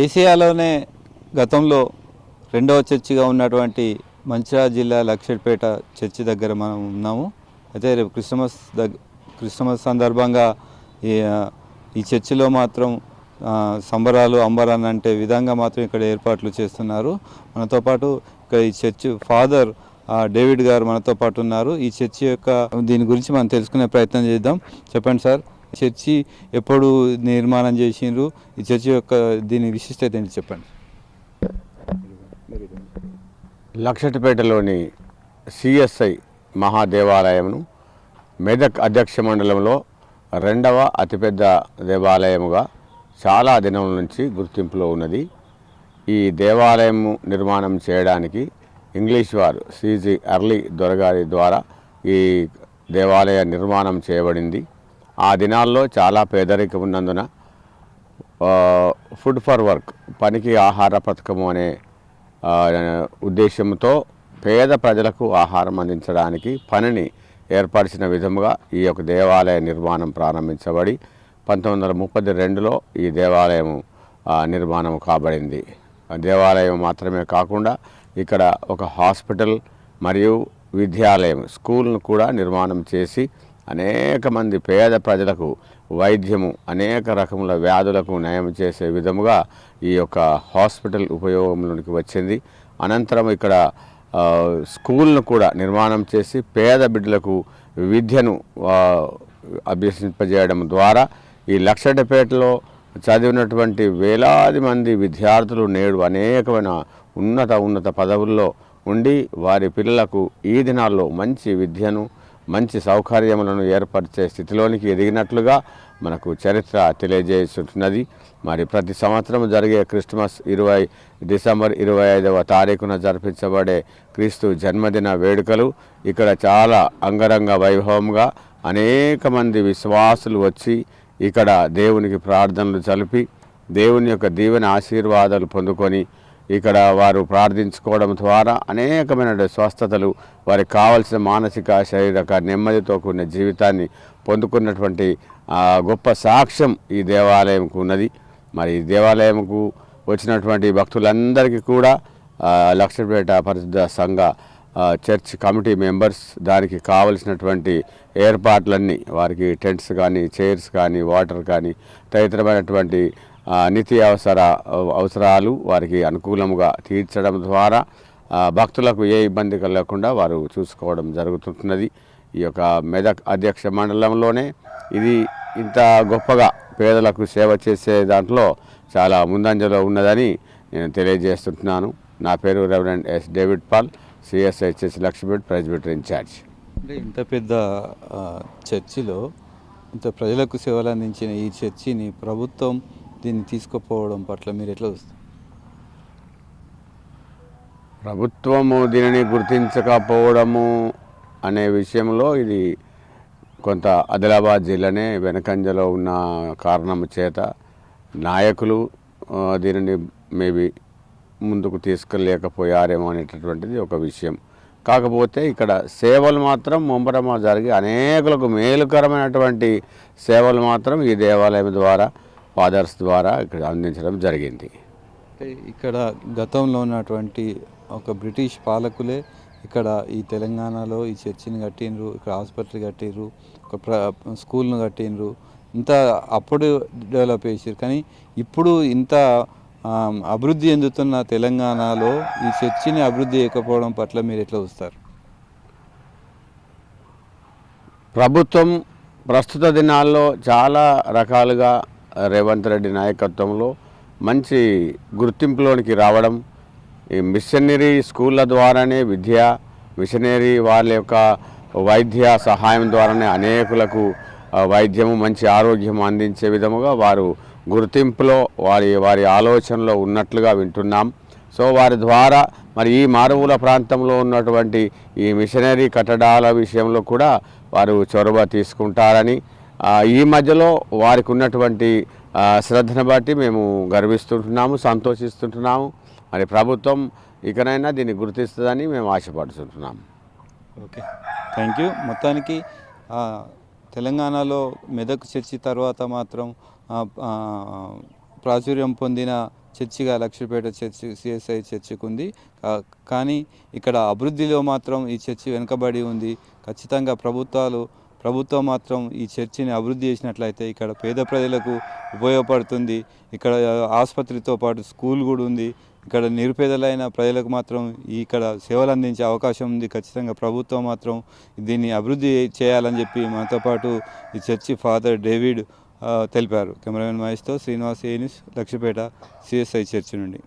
ఏసియాలోనే గతంలో రెండవ చర్చిగా ఉన్నటువంటి మంచిర్యాల జిల్లా లక్షెట్పేట చర్చి దగ్గర మనం ఉన్నాము. అయితే రేపు క్రిస్మస్ సందర్భంగా ఈ చర్చిలో మాత్రం సంబరాలు అంబరాన్ని అంటే విధంగా మాత్రం ఇక్కడ ఏర్పాట్లు చేస్తున్నారు. మనతో పాటు ఇక్కడ ఈ చర్చి ఫాదర్ డేవిడ్ గారు మనతో పాటు ఉన్నారు. ఈ చర్చి యొక్క దీని గురించి మనం తెలుసుకునే ప్రయత్నం చేద్దాం. చెప్పండి సార్, చర్చి ఎప్పుడు నిర్మాణం చేసిండ్రు, ఈ చర్చి యొక్క దీని విశిష్టత ఏంటి చెప్పండి. లక్షటిపేటలోని సిఎస్ఐ మహాదేవాలయమును మెదక్ అధ్యక్ష మండలంలో రెండవ అతిపెద్ద దేవాలయముగా చాలా దినముల నుంచి గుర్తింపులో ఉన్నది. ఈ దేవాలయం నిర్మాణం చేయడానికి ఇంగ్లీష్ వారు సిజి అర్లీ దొరగారి ద్వారా ఈ దేవాలయ నిర్మాణం చేయబడింది. ఆ దినాల్లో చాలా పేదరికం ఉన్నందున ఫుడ్ ఫర్ వర్క్, పనికి ఆహార పథకము అనే ఉద్దేశంతో పేద ప్రజలకు ఆహారం అందించడానికి పనిని ఏర్పరిచిన విధముగా ఈ యొక్క దేవాలయ నిర్మాణం ప్రారంభించబడి 1932లో ఈ దేవాలయం నిర్మాణం కాబడింది. దేవాలయం మాత్రమే కాకుండా ఇక్కడ ఒక హాస్పిటల్ మరియు విద్యాలయం, స్కూల్ను కూడా నిర్మాణం చేసి అనేక మంది పేద ప్రజలకు వైద్యము, అనేక రకముల వ్యాధులకు నయం చేసే విధముగా ఈ యొక్క హాస్పిటల్ ఉపయోగంలోనికి వచ్చింది. అనంతరం ఇక్కడ స్కూల్ను కూడా నిర్మాణం చేసి పేద బిడ్డలకు విద్యను అభ్యసింపజేయడం ద్వారా ఈ లక్షటిపేటలో చదివినటువంటి వేలాది మంది విద్యార్థులు నేడు అనేకమైన ఉన్నత పదవుల్లో ఉండి వారి పిల్లలకు ఈ దినాల్లో మంచి విద్యను, మంచి సౌకర్యములను ఏర్పరిచే స్థితిలోనికి ఎదిగినట్లుగా మనకు చరిత్ర తెలియజేస్తున్నది. మరి ప్రతి సంవత్సరం జరిగే క్రిస్మస్ డిసెంబర్ 25వ తారీఖున జరిపించబడే క్రీస్తు జన్మదిన వేడుకలు ఇక్కడ చాలా అంగరంగ వైభవంగా అనేక మంది విశ్వాసులు వచ్చి ఇక్కడ దేవునికి ప్రార్థనలు జరిపి దేవుని యొక్క దీవెన ఆశీర్వాదాలు పొందుకొని ఇక్కడ వారు ప్రార్థించుకోవడం ద్వారా అనేకమైన స్వస్థతలు, వారికి కావలసిన మానసిక శారీరక నెమ్మదితో కూడిన జీవితాన్ని పొందుకున్నటువంటి గొప్ప సాక్ష్యం ఈ దేవాలయంకు ఉన్నది. మరి ఈ దేవాలయంకు వచ్చినటువంటి భక్తులందరికీ కూడా లక్షటిపేట పరిశుద్ధ సంఘ చర్చ్ కమిటీ మెంబర్స్ దానికి కావలసినటువంటి ఏర్పాట్లన్నీ, వారికి టెంట్స్ కానీ, చైర్స్ కానీ, వాటర్ కానీ, తదితరమైనటువంటి నిత్య అవసరాలు వారికి అనుకూలంగా తీర్చడం ద్వారా భక్తులకు ఏ ఇబ్బంది కలగకుండా వారు చూసుకోవడం జరుగుతున్నది. ఈ యొక్క మెదక్ అధ్యక్ష మండలంలోనే ఇది ఇంత గొప్పగా పేదలకు సేవ చేసే దాంట్లో చాలా ముందంజలో ఉన్నదని నేను తెలియజేస్తున్నాను. నా పేరు reverend S David Paul, CSI church Lakshettipet president in charge. అంటే ఇంత పెద్ద చర్చిలో ఇంత ప్రజలకు సేవలు అందించిన ఈ చర్చిని ప్రభుత్వం దీన్ని తీసుకుపోవడం పట్ల మీరు ఎట్లా చూస్తారు? ప్రభుత్వము దీనిని గుర్తించకపోవడము అనే విషయంలో ఇది కొంత ఆదిలాబాద్ జిల్లానే వెనకంజలో ఉన్న కారణం చేత నాయకులు దీనిని మేబీ ముందుకు తీసుకెళ్ళలేకపోయారేమో అనేటటువంటిది ఒక విషయం. కాకపోతే ఇక్కడ సేవలు మాత్రం ముమ్మరమా జరిగి అనేకులకు మేలుకరమైనటువంటి సేవలు మాత్రం ఈ దేవాలయం ద్వారా, ఫాదర్స్ ద్వారా ఇక్కడ అందించడం జరిగింది. ఇక్కడ గతంలో ఉన్నటువంటి ఒక బ్రిటిష్ పాలకులే ఇక్కడ ఈ తెలంగాణలో ఈ చర్చిని కట్టిండ్రు, ఇక్కడ హాస్పిటల్ కట్టిండ్రు, ఒక స్కూల్ను కట్టిండ్రు. ఇంత అప్పుడు డెవలప్ చేసారు. కానీ ఇప్పుడు ఇంత అభివృద్ధి చెందుతున్న తెలంగాణలో ఈ చర్చిని అభివృద్ధి చేయకపోవడం పట్ల మీరు ఎట్లా చూస్తారు? ప్రభుత్వం ప్రస్తుత దినాల్లో చాలా రకాలుగా రేవంత్ రెడ్డి నాయకత్వంలో మంచి గుర్తింపులోనికి రావడం, ఈ మిషనరీ స్కూళ్ళ ద్వారానే విద్య, మిషనరీ వాళ్ళ యొక్క వైద్య సహాయం ద్వారానే అనేకులకు వైద్యము, మంచి ఆరోగ్యం అందించే విధముగా వారు గుర్తింపులో వారి ఆలోచనలో ఉన్నట్లుగా వింటున్నాం. సో వారి ద్వారా మరి ఈ మారుమూల ప్రాంతంలో ఉన్నటువంటి ఈ మిషనరీ కట్టడాల విషయంలో కూడా వారు చొరవ తీసుకుంటారని ఈ మధ్యలో వారికి ఉన్నటువంటి శ్రద్ధను బట్టి మేము గర్విస్తుంటున్నాము, సంతోషిస్తుంటున్నాము. మరి ప్రభుత్వం ఇకనైనా దీన్ని గుర్తిస్తుందని మేము ఆశపడుతుంటున్నాము. Okay, thank you. మొత్తానికి తెలంగాణలో మెదక్ చర్చి తర్వాత మాత్రం ప్రాచుర్యం పొందిన చర్చిగా లక్షపేట చర్చి సిఎస్ఐ చర్చికి ఉంది. కానీ ఇక్కడ అభివృద్ధిలో మాత్రం ఈ చర్చి వెనుకబడి ఉంది. ఖచ్చితంగా ప్రభుత్వం మాత్రం ఈ చర్చిని అభివృద్ధి చేసినట్లయితే ఇక్కడ పేద ప్రజలకు ఉపయోగపడుతుంది. ఇక్కడ ఆసుపత్రితో పాటు స్కూల్ కూడా ఉంది. ఇక్కడ నిరుపేదలైన ప్రజలకు మాత్రం ఇక్కడ సేవలు అందించే అవకాశం ఉంది. ఖచ్చితంగా ప్రభుత్వం మాత్రం దీన్ని అభివృద్ధి చేయాలని చెప్పి మనతో పాటు ఈ చర్చి ఫాదర్ డేవిడ్ తెలిపారు. కెమెరామెన్ మహేష్తో శ్రీనివాస్, ఏ న్యూస్, లక్షపేట సిఎస్ఐ చర్చి నుండి.